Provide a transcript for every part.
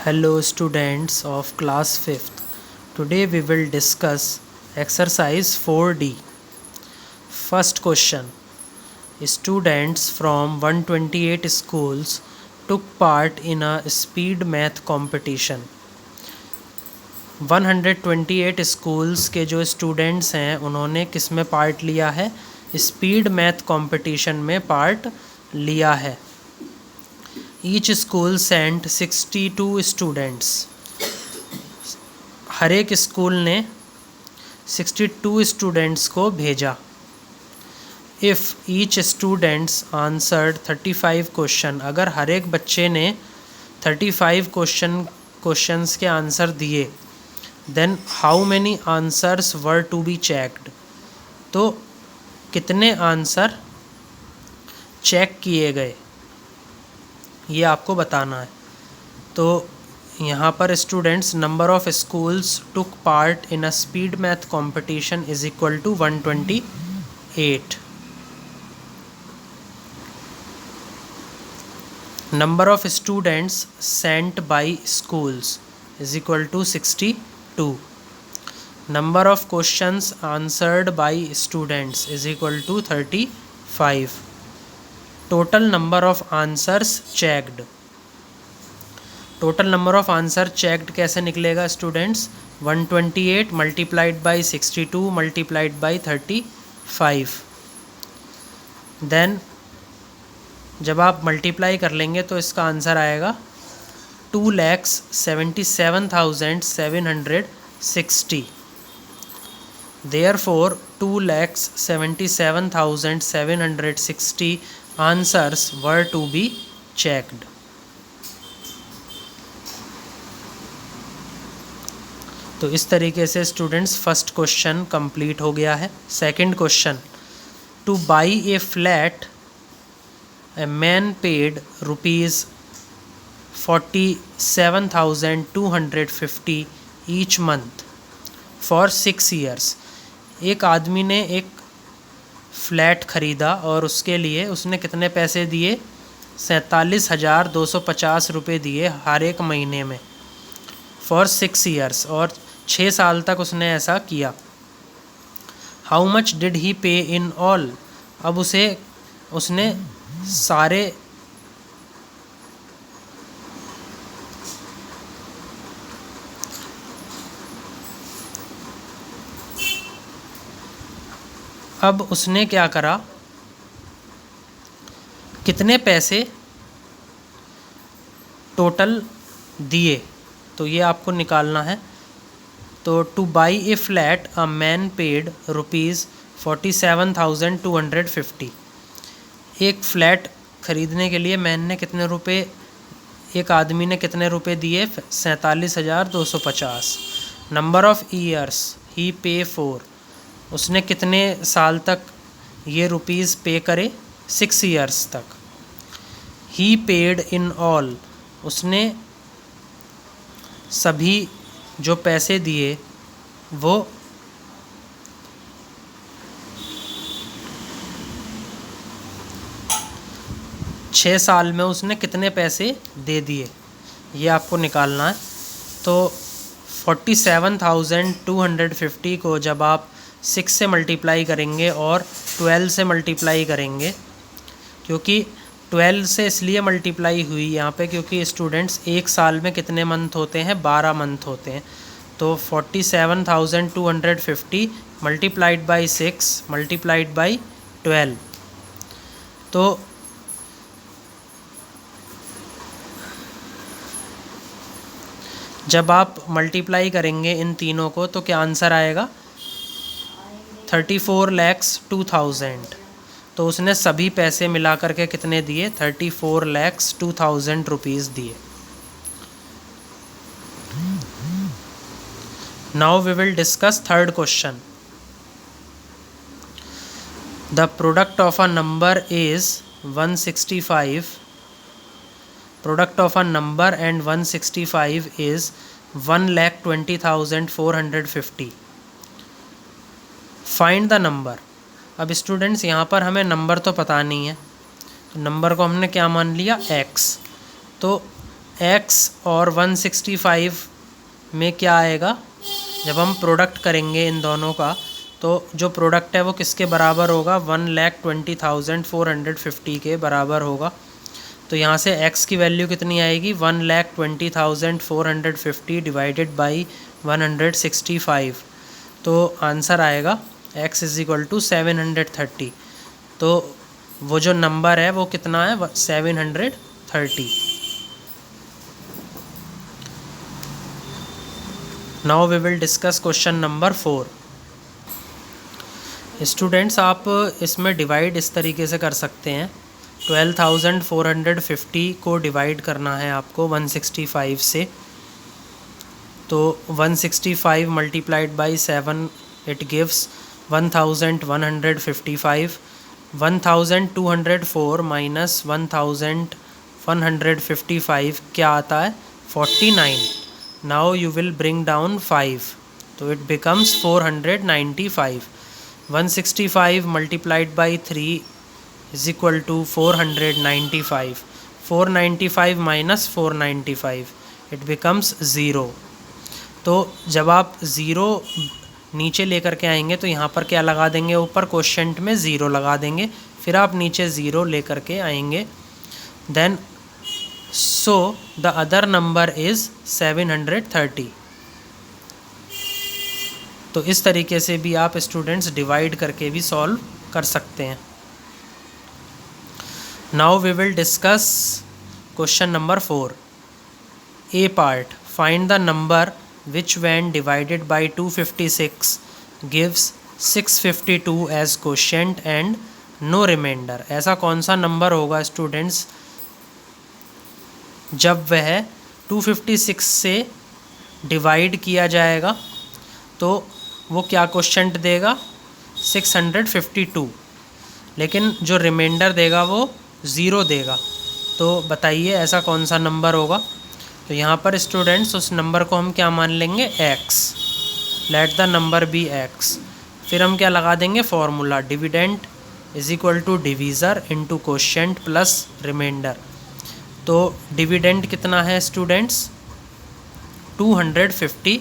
Hello students of class 5th. Today we will discuss exercise 4D. First question. Students from 128 schools took part in a speed math competition. 128 schools के जो students हैं उन्होंने किस में part लिया है? Speed math competition में part लिया है. Each school sent 62 students. हर एक स्कूल ने 62 स्टूडेंट्स को भेजा. If each students answered 35 question, अगर हर एक बच्चे ने 35 क्वेश्चंस के आंसर दिए, then how many answers were to be checked, तो कितने आंसर चेक किए गए ये आपको बताना है. तो यहाँ पर students number of schools took part in a speed math competition is equal to 128. Number of students sent by schools is equal to 62. Number of questions answered by students is equal to 35. Total number of answers checked. Total number of answer checked कैसे निकलेगा students? 128 multiplied by 62 multiplied by 35. Then जब आप multiply कर लेंगे तो इसका answer आएगा 2,77,760. Therefore 2,77,760 answers were to be checked. तो इस तरीके से स्टूडेंट्स फर्स्ट क्वेश्चन कंप्लीट हो गया है. Second question. Two by A flat a man paid ₹47,250 each month for 6 years. एक आदमी ने एक फ्लैट ख़रीदा और उसके लिए उसने कितने पैसे दिए? 47,250 रुपये दिए हर एक महीने में फॉर 6 years, और 6 साल तक उसने ऐसा किया. हाउ मच डिड ही पे इन ऑल. अब उसने सारे अब उसने क्या करा, कितने पैसे टोटल दिए, तो ये आपको निकालना है. तो two by A flat a man paid ₹47,250. एक फ्लैट ख़रीदने के लिए मैन ने कितने रुपए, एक आदमी ने कितने रुपए दिए? 47,250. नंबर ऑफ़ ईयर्स ही पे फॉर, उसने कितने साल तक ये रुपीज़ पे करे? 6 years तक. ही पेड इन ऑल, उसने सभी जो पैसे दिए वो 6 साल में उसने कितने पैसे दे दिए, ये आपको निकालना है. तो 47,250 को जब आप 6 से मल्टीप्लाई करेंगे और 12 से मल्टीप्लाई करेंगे, क्योंकि 12 से इसलिए मल्टीप्लाई हुई यहाँ पे क्योंकि स्टूडेंट्स एक साल में कितने मंथ होते हैं? 12 मंथ होते हैं. तो 47,250 मल्टीप्लाइड बाई 6 मल्टीप्लाइड बाई 12, तो जब आप मल्टीप्लाई करेंगे इन तीनों को तो क्या आंसर आएगा? 34,02,000. तो उसने सभी पैसे मिला करके कितने दिए? 34,02,000 रुपीज़ दिए. Now we will discuss third question. The product of a number is 165. Product of a number and 165 is 1,20,450. Find the number. अब स्टूडेंट्स यहाँ पर हमें नंबर तो पता नहीं है, तो नंबर को हमने क्या मान लिया? x. तो x और 165 में क्या आएगा, जब हम प्रोडक्ट करेंगे इन दोनों का तो जो प्रोडक्ट है वो किसके बराबर होगा, 1,20,450 के बराबर होगा। तो यहाँ से x की वैल्यू कितनी आएगी, 1,20,450 डिवाइडेड बाई 165। तो आंसर आएगा x इज़ इक्वल टू 730। तो वो जो नंबर है वो कितना है, 730। Now we will discuss question number 4। Students, आप इसमें डिवाइड इस तरीके से कर सकते हैं, 12,450 को डिवाइड करना है आपको 165 से। तो 165 multiplied by 7 it gives 1,155। 1,204 minus 1,155 क्या आता है, 49। Now you will bring down 5, तो it becomes 495। 165 multiplied by 3 is equal to 495। 495 minus 495 it becomes 0। तो जब आप ज़ीरो नीचे लेकर के आएंगे तो यहाँ पर क्या लगा देंगे, ऊपर क्वोशेंट में ज़ीरो लगा देंगे, फिर आप नीचे ज़ीरो लेकर के आएंगे। Then so the other number is 730। तो इस तरीके से भी आप स्टूडेंट्स डिवाइड करके भी सॉल्व कर सकते हैं। Now we will discuss question number 4। A part, find the number which when divided by 256 gives 652 as quotient and no remainder। ऐसा कौन सा नंबर होगा स्टूडेंट्स जब वह 256 से डिवाइड किया जाएगा तो वो क्या क्वोशेंट देगा, 652, लेकिन जो रिमाइंडर देगा वो 0 देगा। तो बताइए ऐसा कौन सा नंबर होगा। तो यहाँ पर स्टूडेंट्स उस नंबर को हम क्या मान लेंगे, x। Let the number be x। फिर हम क्या लगा देंगे, formula dividend is equal to divisor into quotient plus remainder. तो डिविडेंड कितना है स्टूडेंट्स, 250।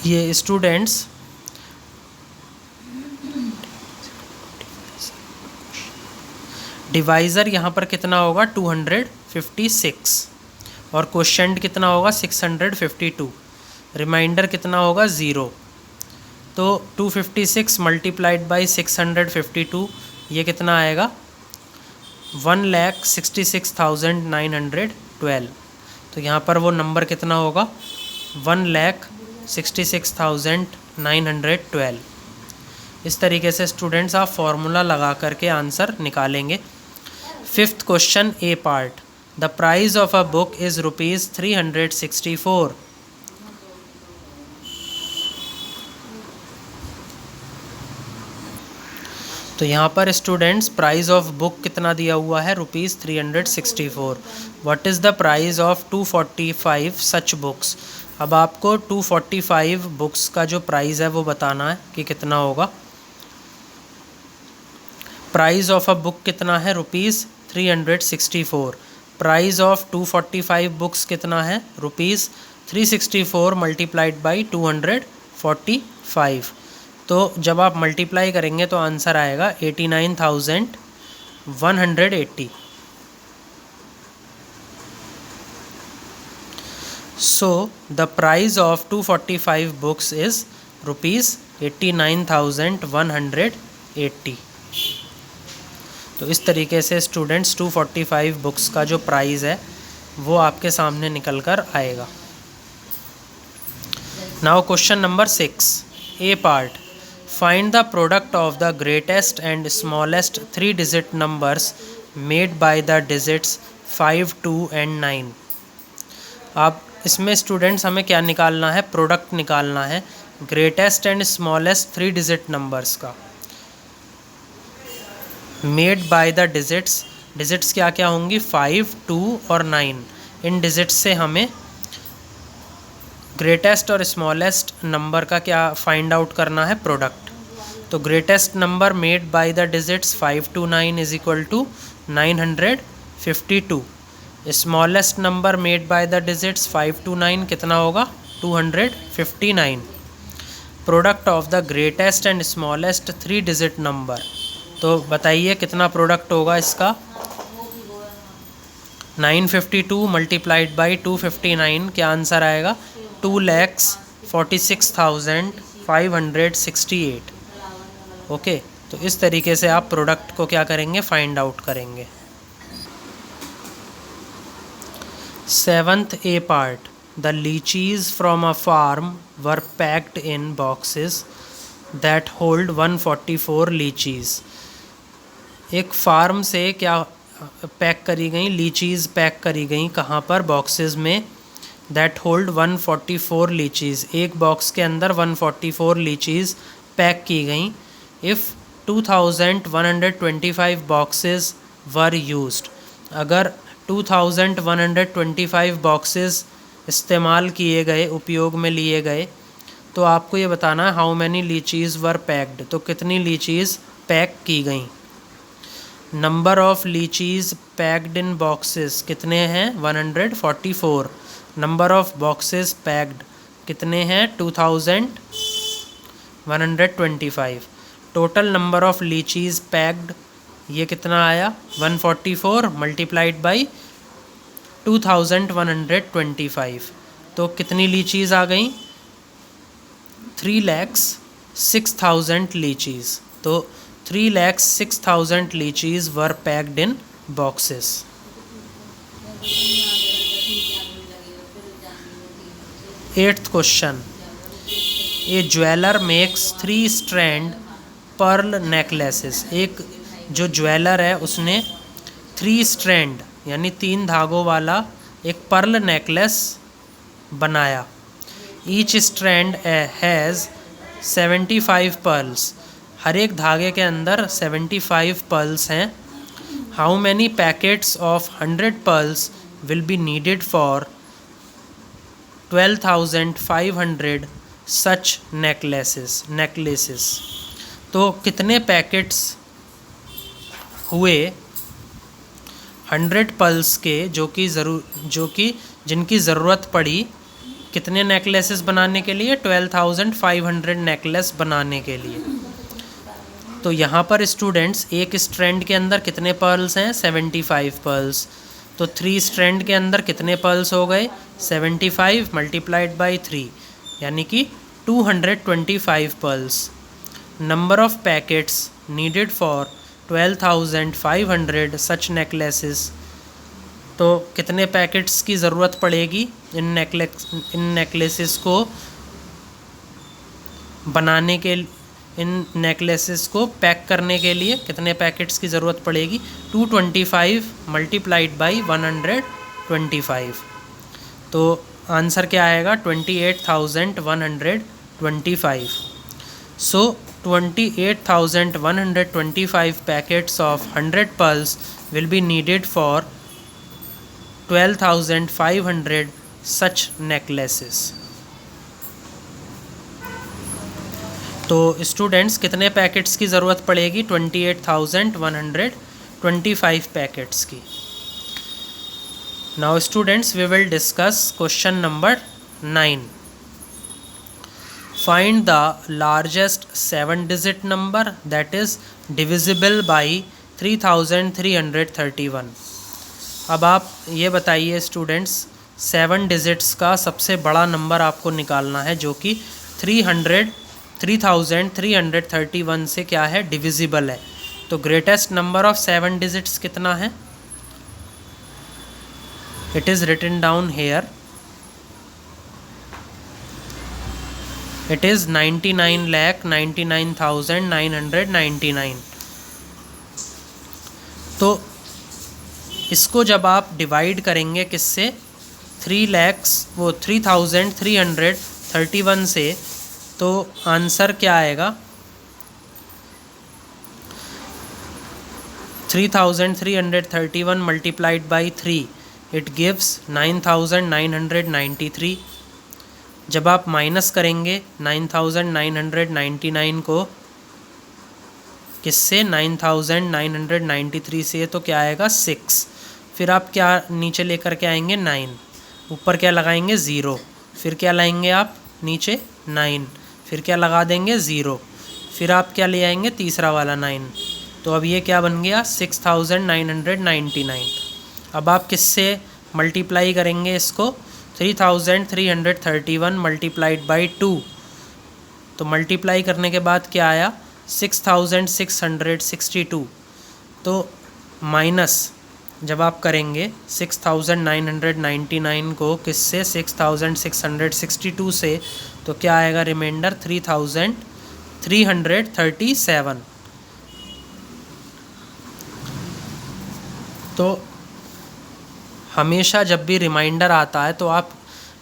ये स्टूडेंट्स डिवाइज़र यहाँ पर कितना होगा, 256, और क्वोशेंट कितना होगा, 652। रिमाइंडर कितना होगा, 0। तो 256 मल्टीप्लाइड बाई 652 ये कितना आएगा, 1,66,912। तो यहाँ पर वो नंबर कितना होगा, 1,66,912। इस तरीके से स्टूडेंट्स आप फॉर्मूला लगा करके आंसर निकालेंगे। 5th question, A part, the price of a book is ₹364। तो यहाँ पर स्टूडेंट्स प्राइस ऑफ बुक कितना दिया हुआ है, ₹364। What is the price of 245 such books. अब आपको 245 बुक्स का जो प्राइस है वो बताना है कि कितना होगा। प्राइस ऑफ अ बुक कितना है, ₹364। प्राइस ऑफ 245 बुक्स कितना है, ₹364 मल्टीप्लाइड बाई 245। तो जब आप मल्टीप्लाई करेंगे तो आंसर आएगा 89,180। So the price of 245 books is ₹89,180। तो इस तरीके से स्टूडेंट्स 245 बुक्स का जो प्राइस है वो आपके सामने निकल कर आएगा। Now question number 6, A part, find the product of the greatest and smallest 3 digit numbers made by the digits 5, 2 and 9। आप इसमें स्टूडेंट्स हमें क्या निकालना है, प्रोडक्ट निकालना है greatest and smallest 3 digit numbers का made by the digits. Digits क्या क्या होंगी, 5, 2 और 9। इन डिजिट्स से हमें ग्रेटेस्ट और स्मॉलेस्ट नंबर का क्या फाइंड आउट करना है, प्रोडक्ट। तो greatest number made by the digits 5 to 9 is equal to 952। Smallest number made by the digits 5 to 9 कितना होगा, 259। Product of the greatest and smallest 3 digit number, तो बताइए कितना प्रोडक्ट होगा इसका। 952 मल्टीप्लाइड बाई 259, क्या आंसर आएगा, 2,46,568। ओके, तो इस तरीके से आप प्रोडक्ट को क्या करेंगे, फाइंड आउट करेंगे। 7th A part, the lychees from a farm were packed in boxes that hold 144 lychees। एक फार्म से क्या पैक करी गई, लीचीज़ पैक करी गई कहाँ पर, बॉक्सेस में। दैट होल्ड 144 लीचीज़, एक बॉक्स के अंदर 144 लीचीज़ पैक की गई। इफ़ 2125 बॉक्सेस वर यूज्ड, अगर 2125 बॉक्सेस इस्तेमाल किए गए, उपयोग में लिए गए, तो आपको ये बताना है how many lychees were packed, तो कितनी लीचीज़ पैक की गई। Number of lychees packed in boxes कितने हैं, 144। नंबर ऑफ़ बॉक्सेस पैक्ड कितने हैं, 2125। Total number of lychees packed ये कितना आया, 144 मल्टीप्लाइड बाई 2125, तो कितनी लीचीज़ आ गई, 3,06,000 लीचीज़। तो 3,06,000 lychees were packed in boxes। 8th question, a jeweler makes 3 strand pearl necklaces। एक जो ज्वेलर है उसने 3 strand यानी 3 धागों वाला एक पर्ल नेकलेस बनाया। ईच स्ट्रैंड हैज़ 75 पर्ल्स, हर एक धागे के अंदर 75 पर्ल्स हैं। How many packets of 100 pearls will be needed for 12,500 such necklaces. तो कितने पैकेट्स हुए 100 पर्ल्स के, जो कि जिनकी ज़रूरत पड़ी कितने नेकलेसेस बनाने के लिए, 12,500 नेकलेस बनाने के लिए। तो यहाँ पर स्टूडेंट्स एक स्ट्रैंड के अंदर कितने पर्ल्स हैं, 75 पर्ल्स। तो 3 स्ट्रैंड के अंदर कितने पर्ल्स हो गए, 75 मल्टीप्लाइड बाई 3 यानी कि 225 pearls. Number of packets needed for 12,500 such necklaces, तो कितने पैकेट्स की ज़रूरत पड़ेगी इन नेकलेसेस को बनाने के, इन नेकलेसेस को पैक करने के लिए कितने पैकेट्स की ज़रूरत पड़ेगी, 225 मल्टीप्लाइड बाई 125। तो आंसर क्या आएगा, 28,125। So 28,125 packets of 100 pearls will be needed for 12,500 such necklaces. तो स्टूडेंट्स कितने पैकेट्स की ज़रूरत पड़ेगी, 28,125 पैकेट्स की। Now students we will discuss question number 9। Find the largest 7 digit number that is divisible by 3,331। अब आप ये बताइए स्टूडेंट्स, 7 डिजिट्स का सबसे बड़ा नंबर आपको निकालना है जो कि 3,331 से क्या है, डिविजिबल है। तो ग्रेटेस्ट नंबर ऑफ 7 डिजिट्स कितना है, it is written down here, it is 99,99,999। तो इसको जब आप डिवाइड करेंगे किससे, 3,331 से, तो आंसर क्या आएगा, 3,331 मल्टीप्लाइड बाई 3 इट गिव्स 9,993। जब आप माइनस करेंगे 9999 को किससे, 9993 से, तो क्या आएगा 6। फिर आप क्या नीचे लेकर के आएंगे 9, ऊपर क्या लगाएंगे 0, फिर क्या लाएंगे आप नीचे 9, फिर क्या लगा देंगे 0, फिर आप क्या ले आएंगे तीसरा वाला 9। तो अब ये क्या बन गया 6999। अब आप किससे मल्टीप्लाई करेंगे इसको, 3331 मल्टीप्लाइड बाई 2। तो मल्टीप्लाई करने के बाद क्या आया 6662। तो माइनस जब आप करेंगे 6999 को किससे, 6662 से, तो क्या आएगा रिमाइंडर 3337। तो हमेशा जब भी रिमाइंडर आता है तो आप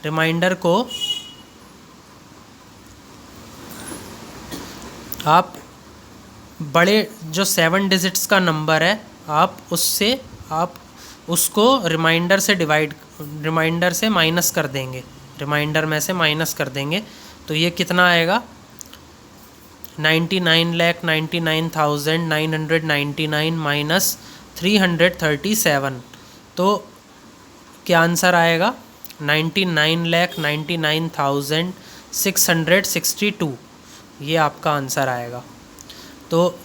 रिमाइंडर को आप बड़े जो 7 डिजिट्स का नंबर है आप उसको रिमाइंडर से माइनस कर देंगे, रिमाइंडर में से माइनस कर देंगे। तो ये कितना आएगा 99,99,999 माइनस 337। तो क्या आंसर आएगा 99,99,662। ये आपका आंसर आएगा। तो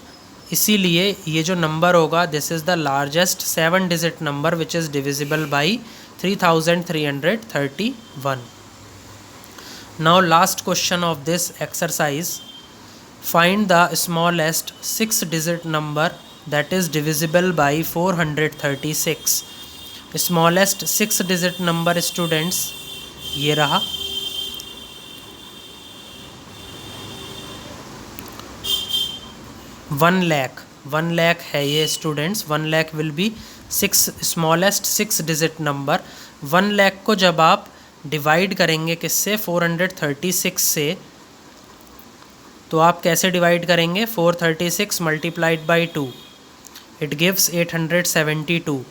इसीलिए ये जो नंबर होगा this is the largest 7 digit number which is divisible by 3331। Now last question of this exercise, find the smallest 6 digit number that is divisible by 436। Smallest 6 digit number students ये रहा। One lakh है ये students. 1 lakh will be smallest 6 digit number. 1 lakh को जब आप divide करेंगे किससे, 436 से, तो आप कैसे डिवाइड करेंगे, 436 multiplied by 2 it gives 872।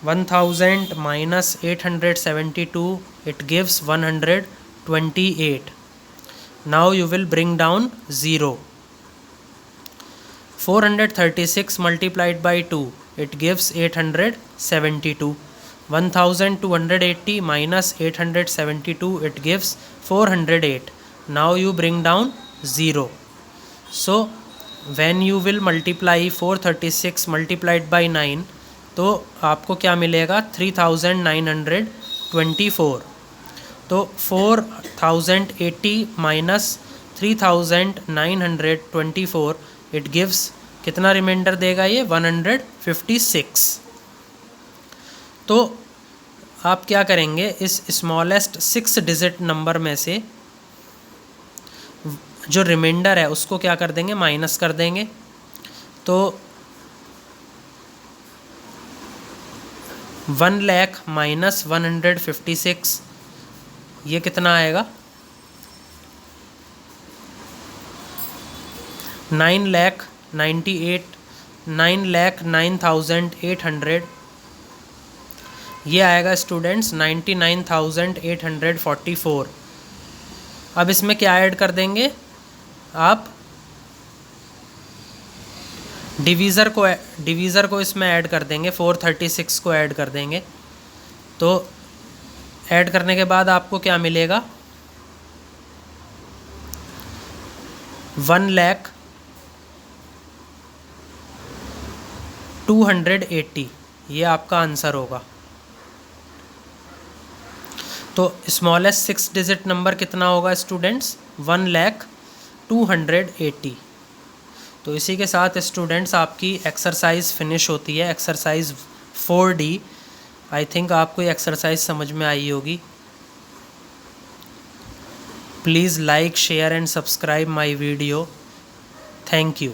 1000 minus 872 it gives 128। Now you will bring down 0। 436 multiplied by 2 it gives 872. 1280 minus 872 it gives 408. Now you bring down 0. So when you will multiply 436 multiplied by 9 तो आपको क्या मिलेगा 3924। तो 4080 minus 3924 it gives कितना reminder देगा ये 156। तो आप क्या करेंगे, इस स्मॉलेस्ट 6 डिजिट नंबर में से जो रिमाइंडर है उसको क्या कर देंगे, माइनस कर देंगे। तो 1 लाख माइनस 156 ये कितना आएगा 9,98,900 ये आएगा स्टूडेंट्स 99,844। अब इसमें क्या ऐड कर देंगे आप, डिवीज़र को इसमें ऐड कर देंगे, 436 को ऐड कर देंगे। तो ऐड करने के बाद आपको क्या मिलेगा 1,280। ये आपका आंसर होगा। तो स्मॉलेस्ट 6 डिजिट नंबर कितना होगा स्टूडेंट्स 1,280। तो इसी के साथ स्टूडेंट्स आपकी एक्सरसाइज फिनिश होती है, एक्सरसाइज 4D। आई थिंक आपको ये एक्सरसाइज समझ में आई होगी। Please like share and subscribe my video. Thank you.